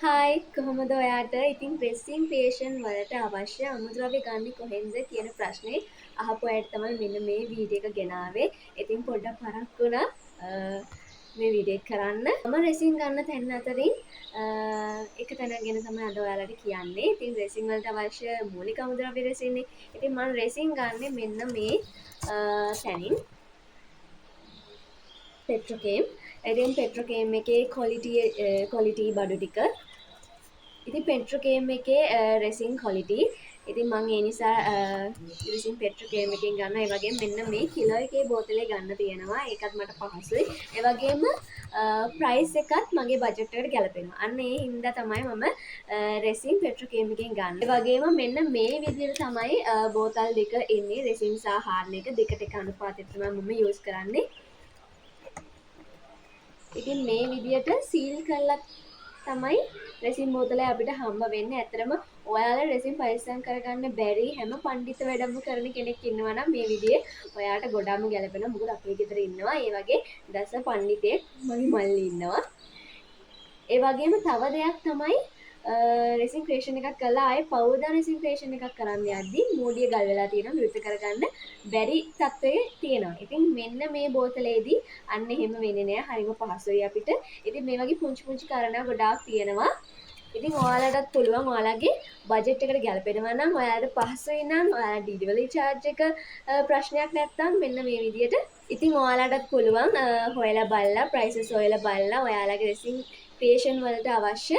Hi කොහොමද ඔයාට ඉතින් රෙසින් ක්‍රියේෂන් වලට අවශ්‍ය අමුද්‍රව්‍ය ගන්නේ කොහෙන්ද කියන ප්‍රශ්නේ අහපු අයට තමයි මෙන්න මේ වීඩියෝ එක ගෙනාවේ. ඉතින් පොඩ්ඩක් පරක් වුණා මේ වීඩියෝ එක කරන්න. මම රෙසින් ගන්න තැන් අතරින් එක තැනක් ගැන තමයි අද ඔයාලට කියන්නේ. ඉතින් රෙසින් වලට අවශ්‍ය මූලික අමුද්‍රව්‍ය රෙසින්නේ. ඉතින් මම රෙසින් ගන්නේ මෙන්න මේ තැනින්. පෙට්‍රොකේම්. ඉතින් පෙට්‍රොකේම් එකේ ක්වොලිටි බඩු ටික ඉතින් පෙට්‍රොකේම් එකේ රෙසින් ක්වොලිටි ඉතින් මම ඒ නිසා රෙසින් පෙට්‍රොකේම් එකෙන් ගන්නවා. ඒ වගේම මෙන්න මේ කිලෝ එකේ බෝතලේ ගන්න තියෙනවා. ඒකත් මට පහසුයි. ඒ වගේම ප්‍රයිස් එකත් මගේ බජට් එකට ගැලපෙනවා. අන්න ඒ හින්දා තමයි මම රෙසින් පෙට්‍රොකේම් එකෙන් ගන්න. ඒ වගේම මෙන්න මේ විදිහට තමයි බෝතල් දෙක එන්නේ. රෙසින් සහ හාර්න් එක දෙකට එක අනුපාතයට තමයි මම යූස් කරන්නේ. ඉතින් මේ විදිහට සීල් කරලා තමයි රෙසින් බෝතලය අපිට හම්බ වෙන්නේ. ඇත්තටම ඔයාලා රෙසින් පරිස්සම් කරගන්න බැරි හැම පඬිත වැඩම කරන කෙනෙක් ඉන්නවා නම් මේ විදිහේ ඔයාට ගොඩාම ගැලපෙනවා. මොකද අපේ ගෙදර ඉන්නවා ඒ වගේ දස පඬිතෙක් මගේ මල්ලි ඉන්නවා. ඒ වගේම තව දෙයක් තමයි රෙසින් ක්‍රියේෂන් එකක් කළා ආයේ පවුදා රෙසින් ක්‍රියේෂන් එකක් කරන්න යද්දි මූඩිය ගල් වෙලා තියෙනවා විවෘත කරගන්න බැරි තත්ත්වයේ තියෙනවා. ඉතින් මෙන්න මේ බෝතලේදී අන්න එහෙම වෙන්නේ නෑ. හරිම පහසුයි අපිට. ඉතින් මේ වගේ පුංචි පුංචි කාරණා ගොඩාක් තියෙනවා. ඉතින් ඔයාලටත් පුළුවන් ඔයාලගේ බජට් එකට ගැලපෙනවා නම් ඔයාලට පහසුයි නම් ඔයාලා ඩිලිවරි චාර්ජ් එක ප්‍රශ්නයක් නැත්නම් මෙන්න මේ විදියට ඉතින් ඔයාලටත් පුළුවන් හොයලා බලලා ප්‍රයිසස් හොයලා බලලා ඔයාලගේ රෙසින් ක්‍රියේෂන් වලට අවශ්‍ය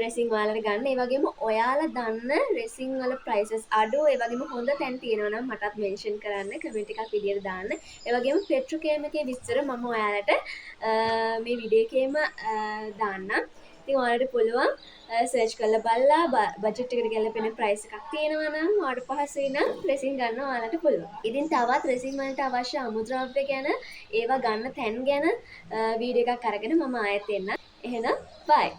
රෙසින් ඔයාලට ගන්න. ඒ වගේම ඔයාලා දන්න රෙසින් වල ප්‍රයිසස් අඩු ඒ වගේම හොඳ තැන් තියෙනවා නම් මටත් මෙන්ෂන් කරන්න කමෙන්ට් එකක් විදියට දාන්න. ඒ වගේම පෙට්‍රොකේම් එකේ විස්තර මම ඔයාලට මේ වීඩියෝ එකේම දාන්නම්. ඉතින් ඔයාලට පුළුවන් සර්ච් කරලා බලලා බජට් එකට ගැලපෙන ප්‍රයිස් එකක් තියෙනවා නම් ඔයාලට පහසුයි නම් රෙසින් ගන්න ඔයාලට පුළුවන්. ඉතින් තවත් රෙසින් වලට අවශ්‍ය අමුද්‍රව්‍ය ගැන ඒවා ගන්න තැන් ගැන වීඩියෝ එකක් අරගෙන මම ආයෙත් එන්නම්. එහෙනම් බයි.